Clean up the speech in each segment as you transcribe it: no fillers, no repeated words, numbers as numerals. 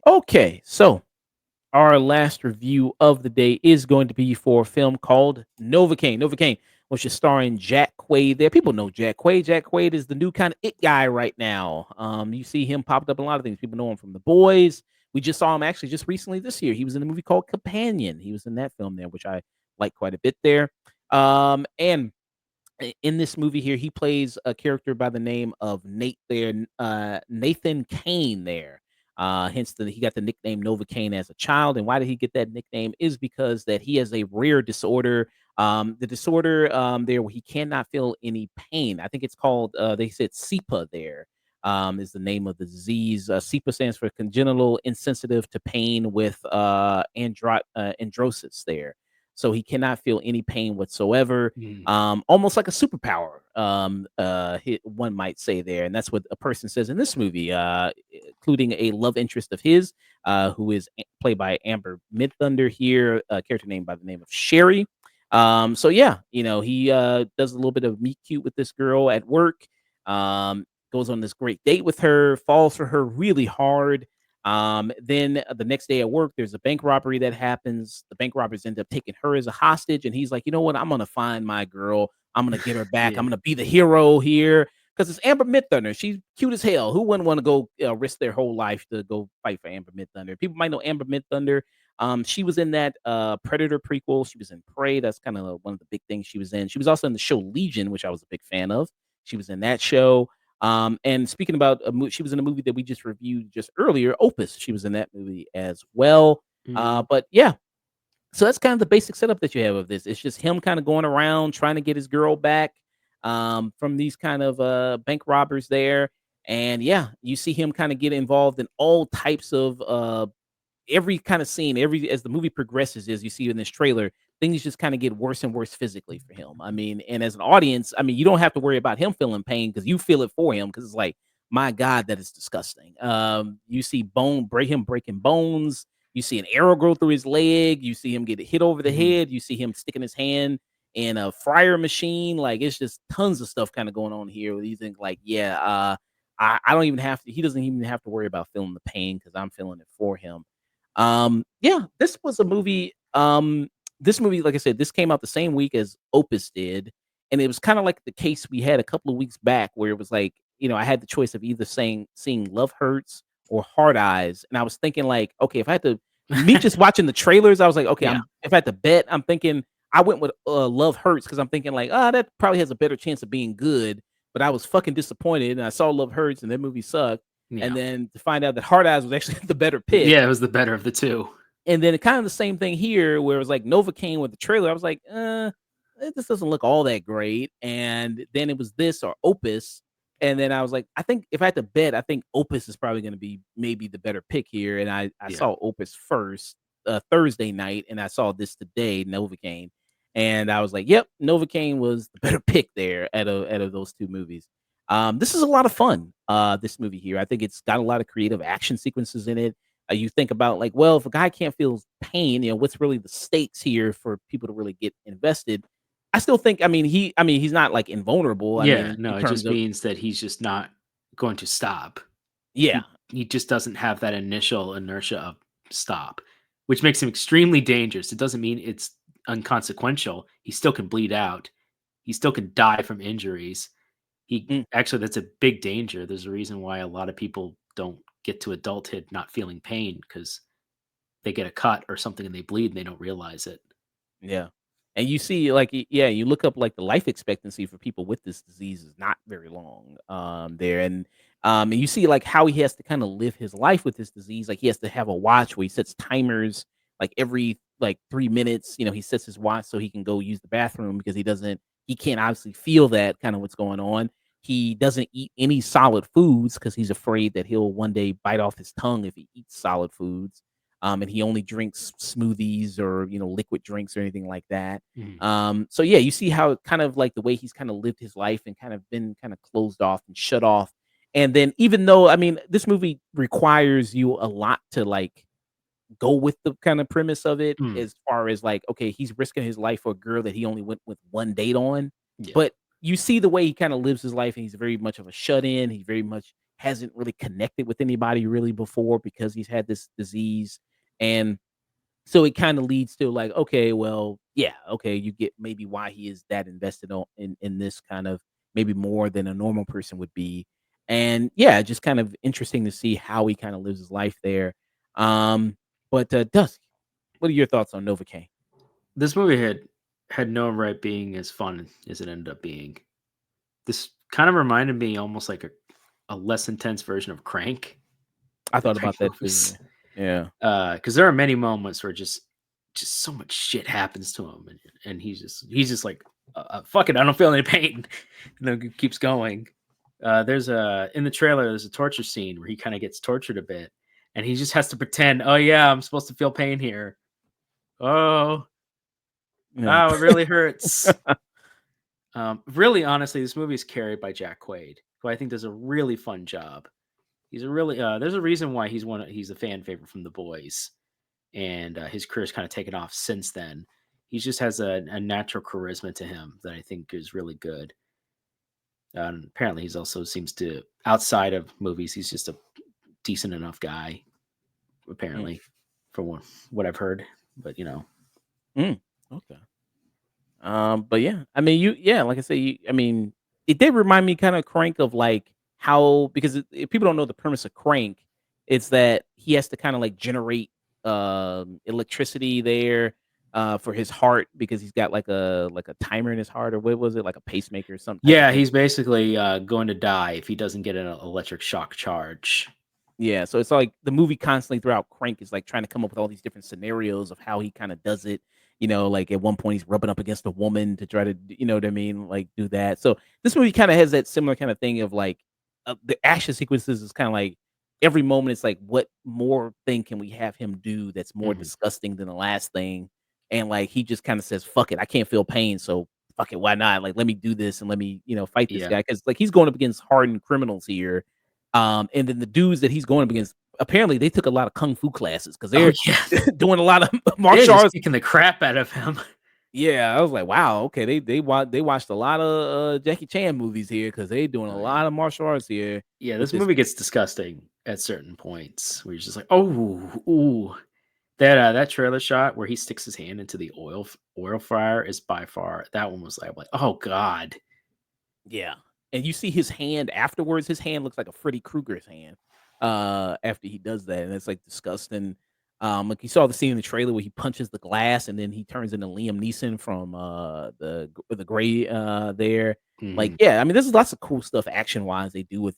Okay, so our last review of the day is going to be for a film called Novocaine. Novocaine, which is starring Jack Quaid. There, people know Jack Quaid. Jack Quaid is the new kind of it guy right now. You see him popped up in a lot of things. People know him from The Boys. We just saw him actually just recently this year. He was in a movie called Companion. He was in that film there, which I like quite a bit there. And in this movie here, he plays a character by the name of Nathan Kane there. Hence he got the nickname Novocaine as a child. And why did he get that nickname? Is because that he has a rare disorder. The disorder there where he cannot feel any pain. I think it's called they said CIPA there. Is the name of the disease. CIPA stands for congenital insensitive to pain with androsis there. So he cannot feel any pain whatsoever. Mm. Almost like a superpower, one might say there, and that's what a person says in this movie, including a love interest of his, who is played by Amber Midthunder here, a character named by the name of Sherry. So yeah, he does a little bit of meet cute with this girl at work. Goes on this great date with her, falls for her really hard. Then the next day at work, there's a bank robbery that happens. The bank robbers end up taking her as a hostage, and he's like, you know what? I'm gonna find my girl. I'm gonna get her back. Yeah. I'm gonna be the hero here because it's Amber Midthunder. She's cute as hell. Who wouldn't want to go risk their whole life to go fight for Amber Midthunder? People might know Amber Midthunder. She was in that Predator prequel. She was in Prey. That's kind of one of the big things she was in. She was also in the show Legion, which I was a big fan of. She was in that show. And speaking about she was in a movie that we just reviewed just earlier, Opus. She was in that movie as well. But yeah, so that's kind of the basic setup that you have of this. It's just him kind of going around trying to get his girl back from these kind of bank robbers there. And yeah, you see him kind of get involved in all types of every kind of scene, as the movie progresses, as you see in this trailer, things just kind of get worse and worse physically for him. I mean, and as an audience, I mean, you don't have to worry about him feeling pain because you feel it for him because it's like, my God, that is disgusting. You see him breaking bones. You see an arrow go through his leg. You see him get hit over the head. You see him sticking his hand in a fryer machine. Like, it's just tons of stuff kind of going on here. Where you think like, yeah, I don't even have to. He doesn't even have to worry about feeling the pain because I'm feeling it for him. Yeah, this was a movie. This movie, like I said, this came out the same week as Opus did, and it was kind of like the case we had a couple of weeks back, where it was like, I had the choice of either seeing Love Hurts or Hard Eyes, and I was thinking like, okay, if I had to, me just watching the trailers, I was like, okay, Yeah. if I had to bet, I'm thinking I went with Love Hurts because I'm thinking like, that probably has a better chance of being good, but I was fucking disappointed, and I saw Love Hurts, and that movie sucked. Yeah. And then to find out that Hard Eyes was actually the better pick. Yeah, it was the better of the two. And then kind of the same thing here, where it was like Novocaine with the trailer. I was like, this doesn't look all that great. And then it was this or Opus. And then I was like, I think if I had to bet, I think Opus is probably going to be maybe the better pick here. And I saw Opus first Thursday night, and I saw this today, Novocaine. And I was like, yep, Novocaine was the better pick there out of those two movies. This is a lot of fun. This movie here, I think it's got a lot of creative action sequences in it. You think about like, well, if a guy can't feel pain, what's really the stakes here for people to really get invested? I still think, he's not like invulnerable. Yeah, In it terms just of, means that he's just not going to stop. yeah, He just doesn't have that initial inertia of stop, which makes him extremely dangerous. It doesn't mean it's unconsequential. He still can bleed out. He still can die from injuries. Actually, that's a big danger. There's a reason why a lot of people don't get to adulthood not feeling pain, because they get a cut or something and they bleed and they don't realize it. yeah. And you see, like, you look up like the life expectancy for people with this disease is not very long there. And you see like how he has to kind of live his life with this disease. Like he has to have a watch where he sets timers like every like 3 minutes. He sets his watch so he can go use the bathroom because he can't obviously feel that kind of what's going on. He doesn't eat any solid foods because he's afraid that he'll one day bite off his tongue if he eats solid foods. And he only drinks smoothies or liquid drinks or anything like that. So yeah, you see how kind of like the way he's kind of lived his life and kind of been kind of closed off and shut off. And then even though, I mean, this movie requires you a lot to like go with the kind of premise of it, Mm, as far as like, okay, he's risking his life for a girl that he only went with one date on. yeah. But you see the way he kind of lives his life, and he's very much of a shut in. He very much hasn't really connected with anybody really before because he's had this disease. And so it kind of leads to like, okay, well, yeah, okay, you get maybe why he is that invested in this kind of, maybe more than a normal person would be. And yeah, just kind of interesting to see how he kind of lives his life there. But Dusk, what are your thoughts on Novocaine? This movie had no right being as fun as it ended up being. This kind of reminded me almost like a less intense version of Crank, I the thought Crank about that too. movies. Yeah. Because there are many moments where just so much shit happens to him, and he's just like, fuck it, I don't feel any pain, and then it keeps going. There's a in the trailer. There's a torture scene where he kind of gets tortured a bit, and he just has to pretend, oh yeah, I'm supposed to feel pain here. Oh, Yeah. oh, it really hurts. Really, honestly, this movie is carried by Jack Quaid, who I think does a really fun job. He's a really there's a reason why he's a fan favorite from The Boys, and his career's kind of taken off since then. He just has a natural charisma to him that I think is really good. Apparently, he's also seems to outside of movies, he's just a decent enough guy. Mm, Apparently, for what I've heard, but mm, okay. But yeah, I mean, yeah, like I say, I mean, it did remind me kind of Crank of like how, because if people don't know the premise of Crank, it's that he has to kind of like generate electricity there for his heart, because he's got like a timer in his heart, or what was it, like a pacemaker or some type of yeah, thing. he's basically going to die if he doesn't get an electric shock charge. Yeah, so it's like the movie constantly throughout Crank is like trying to come up with all these different scenarios of how he kind of does it. Like at one point he's rubbing up against a woman to try to, you know what I mean, like do that. So this movie kind of has that similar kind of thing of like the action sequences is kind of like every moment it's like, what more thing can we have him do that's more Mhm. disgusting than the last thing? And like he just kind of says, "Fuck it, I can't feel pain, so fuck it, why not? Like let me do this and let me, fight this Yeah. guy," because like he's going up against hardened criminals here, and then the dudes that he's going up against, apparently they took a lot of kung fu classes because Oh they're yeah, doing a lot of they're martial just arts. kicking the crap out of him. Yeah, I was like, wow, okay, they watched a lot of Jackie Chan movies here because they doing a Oh yeah. lot of martial arts here Yeah, with this this. movie gets disgusting at certain points where you're just like, oh, ooh. That trailer shot where he sticks his hand into the oil fryer is by far that one was like, oh god. Yeah, and you see his hand afterwards. His hand looks like a Freddy Krueger's hand, after he does that, and it's, like, disgusting. Like, you saw the scene in the trailer where he punches the glass, and then he turns into Liam Neeson from, the Gray, there. Like, Mhm. yeah, I mean, there's lots of cool stuff action-wise they do with,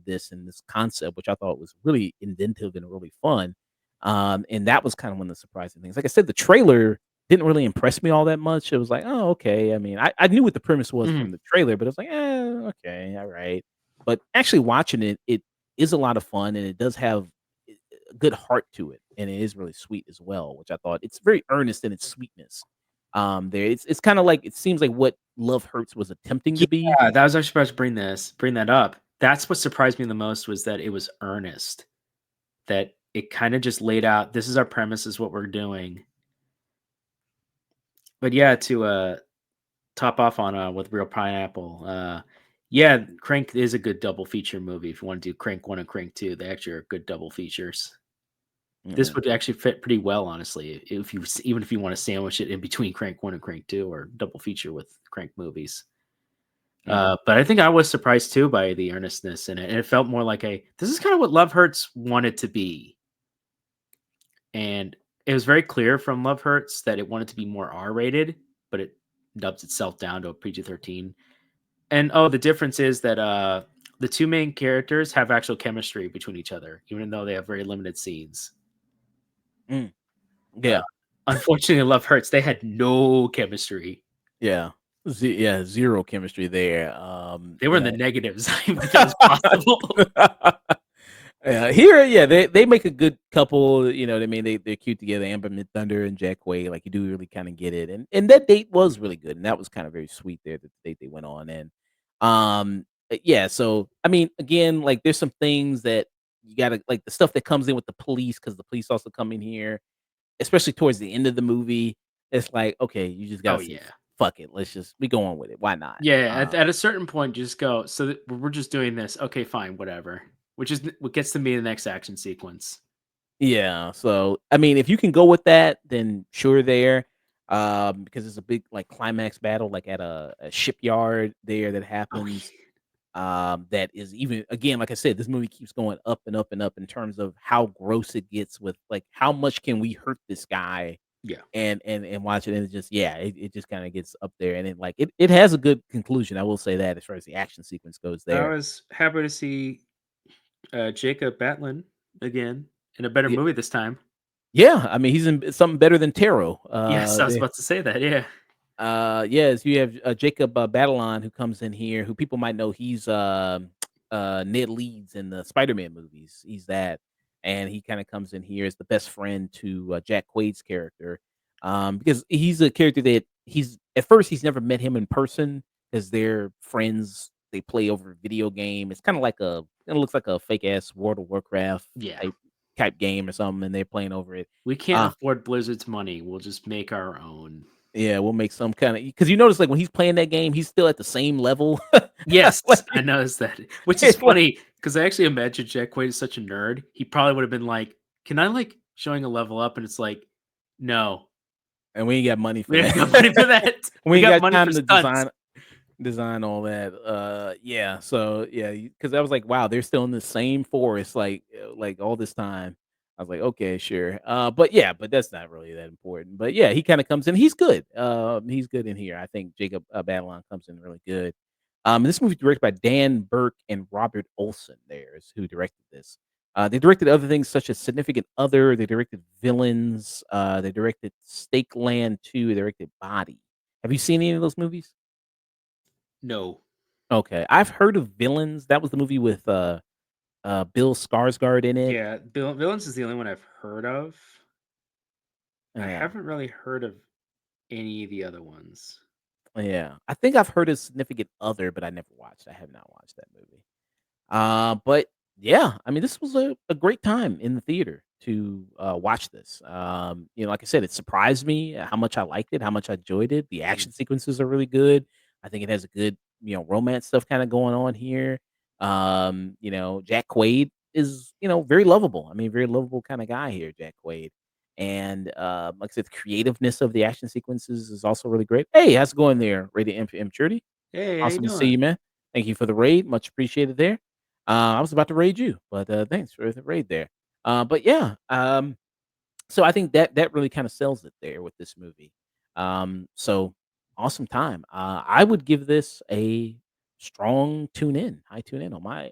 this and this concept, which I thought was really inventive and really fun. And that was kinda one of the surprising things. Like I said, the trailer didn't really impress me all that much. It was like, "Oh, okay." I mean, I knew what the premise was Mhm. from the trailer, but it was like, okay, alright." But actually watching it, it is a lot of fun, and it does have a good heart to it, and it is really sweet as well, which I thought it's very earnest in its sweetness. There, it's kinda like it seems like what Love Hurts was attempting to be. Yeah, that was actually supposed to bring that up. That's what surprised me the most was that it was earnest. That it kind of just laid out, this is our premise, is what we're doing. But yeah, to top off on with Real Pineapple, yeah, Crank is a good double feature movie. If you want to do Crank 1 and Crank 2, they actually are good double features. This Yeah. would actually fit pretty well, honestly, if even if you want to sandwich it in between Crank 1 and Crank 2 or double feature with Crank movies. Mm. But I think I was surprised too by the earnestness in it. And it felt more like this is kind of what Love Hurts wanted to be. And it was very clear from Love Hurts that it wanted to be more R rated, but it dubs itself down to a PG-13. And oh, the difference is that the two main characters have actual chemistry between each other, even though they have very limited scenes. Mm. Uh, Yeah. Unfortunately, Love Hurts, they had no chemistry. Yeah. Yeah, 0 chemistry there. They were in the negatives. I don't even think that was possible. Yeah, here, yeah, they make a good couple, you know what I mean? They're cute together, Amber Midthunder and Jack Quaid, like, you do really kinda get it, and that date was really good, and that was kinda very sweet there, the date they went on, and, yeah, so, I mean, again, like, there's some things that you gotta like, the stuff that comes in with the police because the police also come in here, especially towards the end of the movie, it's like, "Okay, you just Oh gotta say, yeah. fuck it, let's just we going with it, why not?" Yeah, at a certain point, just go. So we're just doing this. Okay, fine, whatever. Which is what gets to me in the next action sequence. Yeah, so, I mean, if you can go with that, then sure there, because it's a big, like, climax battle, like, at a shipyard there that Oh happens, that is even again, like I said, this movie keeps going up and up and up in terms of how gross it gets with, like, how much can we hurt this guy yeah, and watch it, and it just yeah, it just kinda gets up there, and like, it has a good conclusion, I will say that as far as the action sequence goes I there. was happy to see Jacob Batalon again in a better Ye movie this time. yeah, I mean, he's in something better than Taro, Yes, I was there. about to say that. Yeah, Yes, you have, Jacob, Batalon who comes in here, who people might know he's, Ned Leeds in the Spider-Man movies. He's that, and he kinda comes in here as the best friend to, Jack Quaid's character, because he's a character that he's at first, he's never met him in person because 'cause they're friends, they play over a video game. It's kinda like it looks like a fake ass World of Warcraft yeah. type game or something, and they're playing over it. We can't Uh afford Blizzard's money. We'll just make our own. Yeah, we'll make some kinda because you notice, like, when he's playing that game, he's still at the same level. Yes, I Like, noticed that, which is it's like funny because I actually imagine Jack Quaid is such a nerd. He probably would have been like, "Can I like showing a level up?" And it's like, "No, and we ain't got money for we don't got money for that. that. We We ain't got got money for time to stunts." design all that. Yeah, so, yeah, because I was like, "Wow, they're still in the same forest, like, all this time." I was like, "Okay, sure." But that's not really that important. But, yeah, he kinda comes in he's good in here. I think Jacob, Batalon comes in really good. This movie directed by Dan Burke and Robert Olson there is who directed this. They directed other things such as Significant Other, they directed Villains, they directed Stake Land 2, they directed Body. Have you seen any of those movies? No. Okay, I've heard of Villains. That was the movie with, Bill Skarsgård in it. Yeah, Villains is the only one I've heard of. I Yeah, haven't really heard of any of the other ones. yeah. I think I've heard of Significant Other, but I never watched. I have not watched that movie. But yeah, I mean, this was a great time in the theater to watch this. Like I said, it surprised me how much I liked it, how much I enjoyed it. The Mhm. action sequences are really good. I think it has a good, romance stuff kind of going on here. Jack Quaid is, very lovable. I mean, very lovable kind of guy here, Jack Quaid. And like I said, the creativeness of the action sequences is also really great. Hey, how's it going there, Rated Immaturity? Hey, how you Awesome to see doing? you, man. Thank you for the raid. Much appreciated there. I was about to raid you, but thanks for the raid there. But yeah, so I think that really kind of sells it there with this movie. So awesome time. I would give this a strong tune in. I tune in on my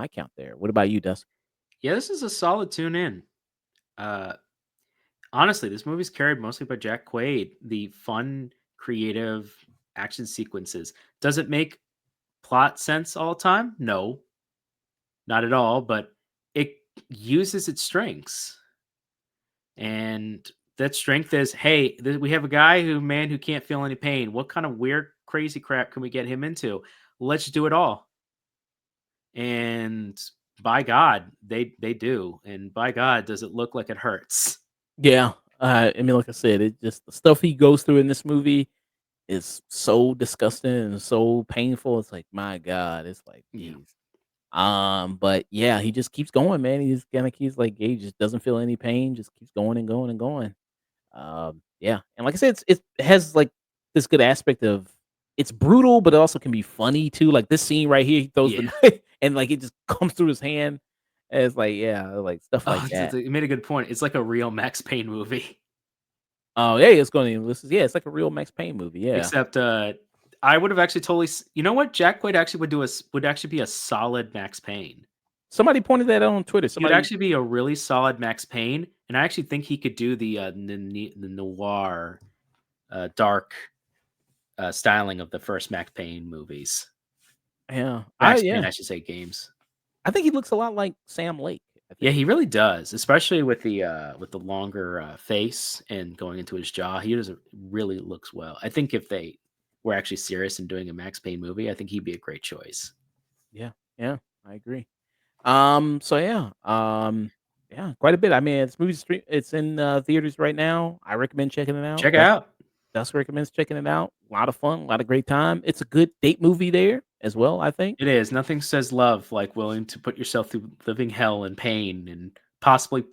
count there. What about you, Dust? Yeah, this is a solid tune in. Uh, Honestly, this movie's carried mostly by Jack Quaid. The fun, creative action sequences. Does it make plot sense all the time? No, not at all. But it uses its strengths, and that strength is, hey, we have a guy who can't feel any pain. What kind of weird, crazy crap can we get him into? Let's do it all. And by God, they do. And by God, does it look like it hurts? Yeah, I mean, like I said, it just the stuff he goes through in this movie is so disgusting and so painful. It's like, my God, it's like, Yeah. geez. But yeah, he just keeps going, man. He just kind of keeps like he just doesn't feel any pain, just keeps going and going and going. Yeah, and like I said, it has like this good aspect of it's brutal, but it also can be funny too. Like this scene right here, he throws the Yeah. knife and like it just comes through his hand. And it's like yeah, like stuff like Oh, that. you made a good point. It's like a real Max Payne movie. Oh yeah, it's going to this is yeah, it's like a real Max Payne movie. Yeah, Except I would have actually totally you know what? Jack Quaid actually would actually be a solid Max Payne. somebody pointed that out on Twitter. He would Somebody actually be a really solid Max Payne, and I actually think he could do the noir, dark styling of the first Max Payne movies. yeah, Max Payne, yeah, I should say, games. I think he looks a lot like Sam Lake. I Yeah, think. he really does, especially with the longer face and going into his jaw. He does really looks well. I think if they were actually serious in doing a Max Payne movie, I think he'd be a great choice. Yeah, yeah, I agree. So yeah, quite a bit. I mean, it's in theaters right now. I recommend checking it out. Check it out. Dusk recommends checking it out. A lot of fun, a lot of great time. It's a good date movie there as well, I think. It is. Nothing says love like willing to put yourself through living hell and pain and possibly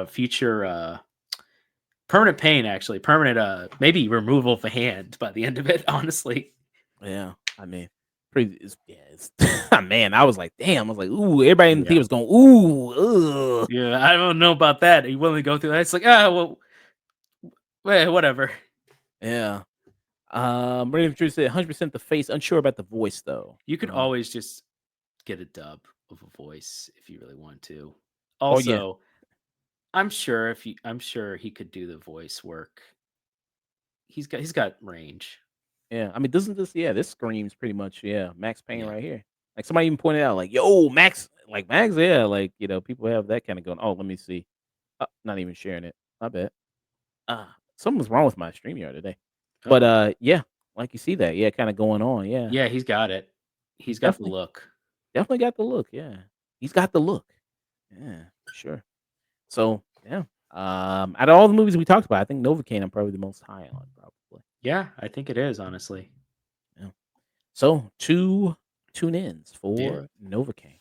future permanent pain. Actually, permanent maybe removal of a hand by the end of it. Honestly, Yeah, I mean, it's man, I was like, damn, I was like, ooh, everybody in the yeah, theater was going, ooh, ugh. yeah. I don't know about that. Are you willing to go through that? It's like well, whatever. Yeah. Brandon Drew said 100% the face, unsure about the voice though. You could always just get a dub of a voice if you really want to. Oh yeah, Also, I'm sure he could do the voice work. He's got range. yeah. I mean, doesn't this screams pretty much, yeah, Max Payne Yeah. right here. Like somebody even pointed out, like, yo, Max, yeah, like people have that kind of going. Oh, let me see. Not even sharing it. I bet. Something's wrong with my StreamYard today. But Oh. yeah, like you see that, yeah, kind of going on. Yeah, Yeah, he's got it. he's He's got the definitely look. definitely got the look. Yeah, he's got the look. Yeah, for sure. So yeah, out of all the movies we talked about, I think Novocaine I'm probably the most high on, probably. Yeah, I think it is, honestly. Yeah. So two tune ins Yeah. for Novocaine.